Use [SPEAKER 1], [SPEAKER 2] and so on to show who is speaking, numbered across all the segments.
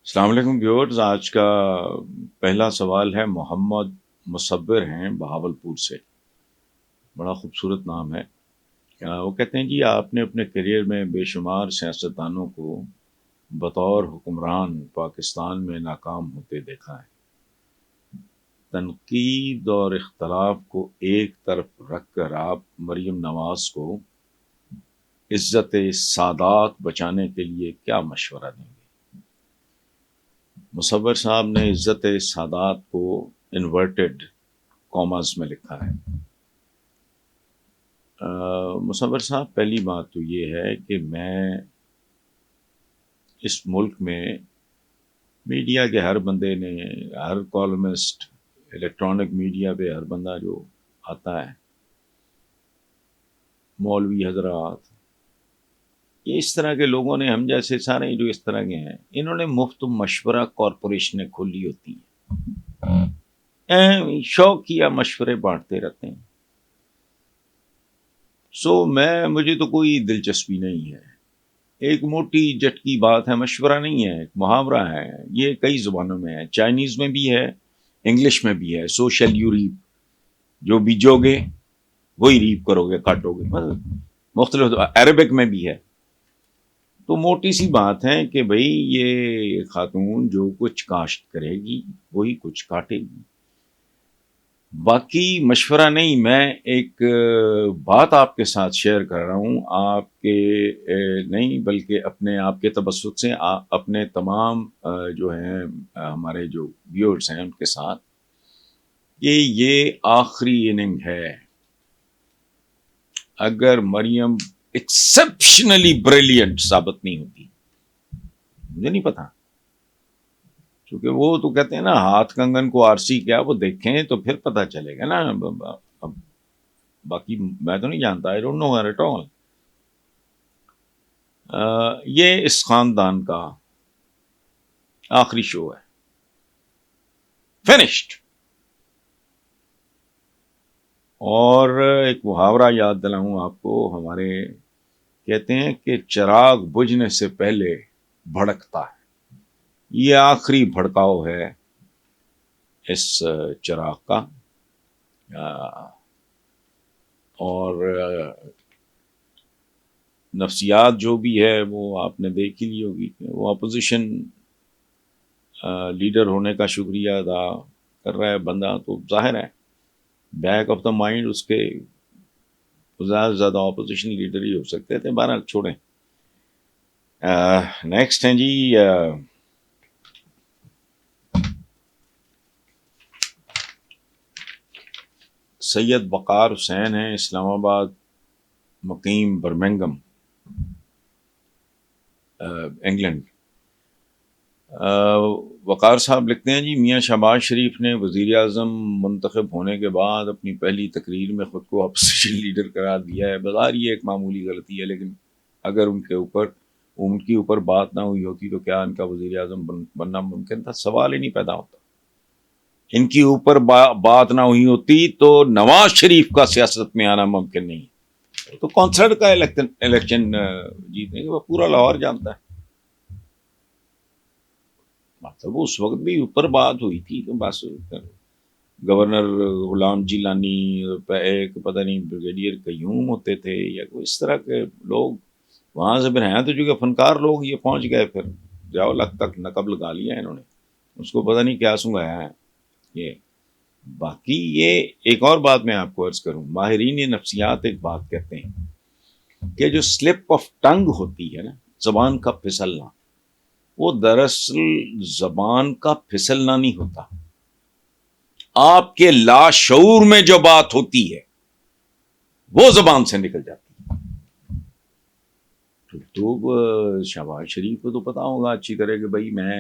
[SPEAKER 1] السلام علیکم ویورز، آج کا پہلا سوال ہے محمد مصور ہیں بہاول پور سے. بڑا خوبصورت نام ہے. وہ کہتے ہیں جی آپ نے اپنے کیریئر میں بے شمار سیاستدانوں کو بطور حکمران پاکستان میں ناکام ہوتے دیکھا ہے. تنقید اور اختلاف کو ایک طرف رکھ کر آپ مریم نواز کو عزت سادات بچانے کے لیے کیا مشورہ دیں گے؟ مصور صاحب نے عزت سادات کو انورٹڈ کاماز میں لکھا ہے. مصور صاحب، پہلی بات تو یہ ہے کہ میں اس ملک میں میڈیا کے ہر بندے نے، ہر کالمسٹ، الیکٹرانک میڈیا پہ ہر بندہ جو آتا ہے، مولوی حضرات، یہ اس طرح کے لوگوں نے، ہم جیسے سارے جو اس طرح کے ہیں، انہوں نے مفت مشورہ کارپوریشنیں کھولی ہوتی ہیں، شوق کیا مشورے بانٹتے رہتے ہیں. مجھے تو کوئی دلچسپی نہیں ہے. ایک موٹی جٹکی بات ہے، مشورہ نہیں ہے، ایک محاورہ ہے. یہ کئی زبانوں میں ہے، چائنیز میں بھی ہے، انگلش میں بھی ہے. سوشل یو ریپ، جو بیجو گے وہی ریپ کرو گے، کاٹو گے. مختلف عربک میں بھی ہے. تو موٹی سی بات ہے کہ بھئی یہ خاتون جو کچھ کاشت کرے گی وہی کچھ کاٹے گی. باقی مشورہ نہیں. میں ایک بات آپ کے ساتھ شیئر کر رہا ہوں، آپ کے نہیں بلکہ اپنے آپ کے تبسط سے اپنے تمام جو ہیں ہمارے جو ویورز ہیں ان کے ساتھ، کہ یہ آخری اننگ ہے. اگر مریم ایکسپشنلی بریلینٹ ثابت نہیں ہوتی، مجھے نہیں پتا، کیونکہ وہ تو کہتے ہیں نا ہاتھ کنگن کو آرسی کیا، وہ دیکھیں تو پھر پتہ چلے گا نا. اب باقی میں تو نہیں جانتا، I don't know her at all. یہ اس خاندان کا آخری شو ہے، فنشڈ. اور ایک محاورہ یاد دلاؤں آپ کو، ہمارے کہتے ہیں کہ چراغ بجھنے سے پہلے بھڑکتا ہے. یہ آخری بھڑکاؤ ہے اس چراغ کا. اور نفسیات جو بھی ہے وہ آپ نے دیکھ ہی لی ہوگی کہ وہ اپوزیشن لیڈر ہونے کا شکریہ ادا کر رہا ہے بندہ، تو ظاہر ہے بیک آف دا مائنڈ اس کے زیادہ سے زیادہ اپوزیشن لیڈر ہی ہو سکتے تھے. بہرحال چھوڑیں. نیکسٹ ہیں جی سید وقار حسین ہیں، اسلام آباد، مقیم برمنگم، انگلینڈ. وقار صاحب لکھتے ہیں جی میاں شہباز شریف نے وزیر اعظم منتخب ہونے کے بعد اپنی پہلی تقریر میں خود کو اپوزیشن لیڈر قرار دیا ہے. بظاہر یہ ایک معمولی غلطی ہے، لیکن اگر ان کی اوپر بات نہ ہوئی ہوتی تو کیا ان کا وزیر اعظم بننا ممکن تھا؟ سوال ہی نہیں پیدا ہوتا. ان کی اوپر بات نہ ہوئی ہوتی تو نواز شریف کا سیاست میں آنا ممکن نہیں. تو کانسرٹ کا الیکشن جیتنے کے وہ پورا لاہور جانتا ہے. مطلب اس وقت بھی اوپر بات ہوئی تھی تو بس گورنر غلام جیلانی، ایک پتہ نہیں بریگیڈیئر قیوم ہوتے تھے یا کوئی اس طرح کے لوگ وہاں سے. پھر ہیں تو جو کہ فنکار لوگ یہ پہنچ گئے، پھر جاؤ لگ تک نقب لگا لیا انہوں نے، اس کو پتہ نہیں کیا سنگایا ہے یہ. باقی یہ ایک اور بات میں آپ کو عرض کروں، ماہرین نفسیات ایک بات کہتے ہیں کہ جو سلپ آف ٹنگ ہوتی ہے نا، زبان کا پھسلنا، وہ دراصل زبان کا پھسلنا نہیں ہوتا. آپ کے لاشعور میں جو بات ہوتی ہے وہ زبان سے نکل جاتی ہے. تو شہباز شریف کو تو پتا ہوگا اچھی طرح کہ بھائی میں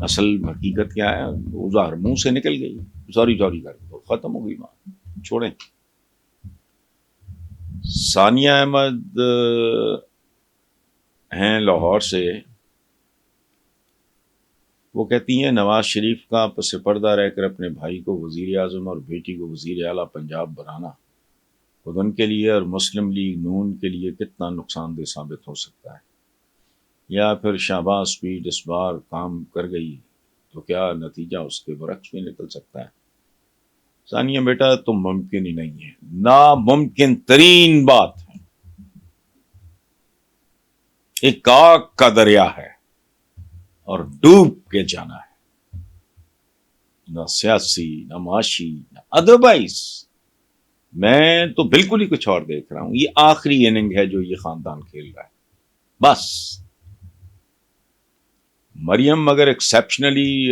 [SPEAKER 1] اصل حقیقت کیا ہے، وہ ظاہر منہ سے نکل گئی، سوری کر دو، ختم ہو گئی بات، چھوڑیں. ثانیہ احمد ہیں لاہور سے. وہ کہتی ہیں نواز شریف کا پس پردہ رہ کر اپنے بھائی کو وزیر اعظم اور بیٹی کو وزیر اعلیٰ پنجاب بنانا خود ان کے لیے اور مسلم لیگ نون کے لیے کتنا نقصان دہ ثابت ہو سکتا ہے. یا پھر شہباز سپیڈ اس بار کام کر گئی تو کیا نتیجہ اس کے برعکس بھی نکل سکتا ہے. ثانیہ بیٹا تو ممکن ہی نہیں ہے، ناممکن ترین بات ہے. ایک آگ کا دریا ہے اور ڈوب کے جانا ہے، نہ سیاسی نہ معاشی نہ ادروائز. میں تو بالکل ہی کچھ اور دیکھ رہا ہوں. یہ آخری اننگ ہے جو یہ خاندان کھیل رہا ہے بس. مریم اگر exceptionally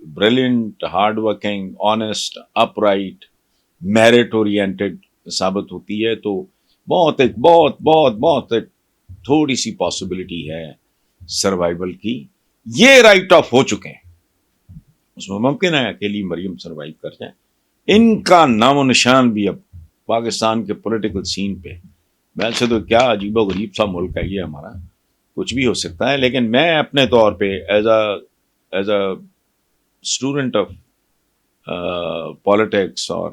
[SPEAKER 1] brilliant, hard working, honest, up right, merit oriented ثابت ہوتی ہے تو بہت ایک بہت بہت بہت ایک تھوڑی سی پاسبلٹی ہے سروائیول کی. یہ رائٹ آف ہو چکے ہیں، اس میں ممکن ہے اکیلی مریم سروائیو کر جائے. ان کا نام و نشان بھی اب پاکستان کے پولیٹیکل سین پہ، ویسے تو کیا عجیب و غریب سا ملک ہے یہ ہمارا، کچھ بھی ہو سکتا ہے. لیکن میں اپنے طور پہ as a student of politics اور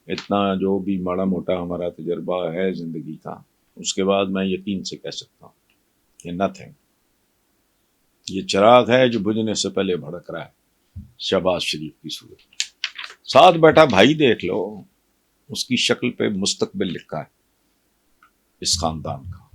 [SPEAKER 1] اتنا جو بھی ماڑا موٹا ہمارا تجربہ ہے زندگی کا، اس کے بعد میں یقین سے کہہ سکتا ہوں کہ نتھنگ. یہ چراغ ہے جو بجھنے سے پہلے بھڑک رہا ہے شہباز شریف کی صورت میں. ساتھ بیٹھا بھائی دیکھ لو، اس کی شکل پہ مستقبل لکھا ہے اس خاندان کا.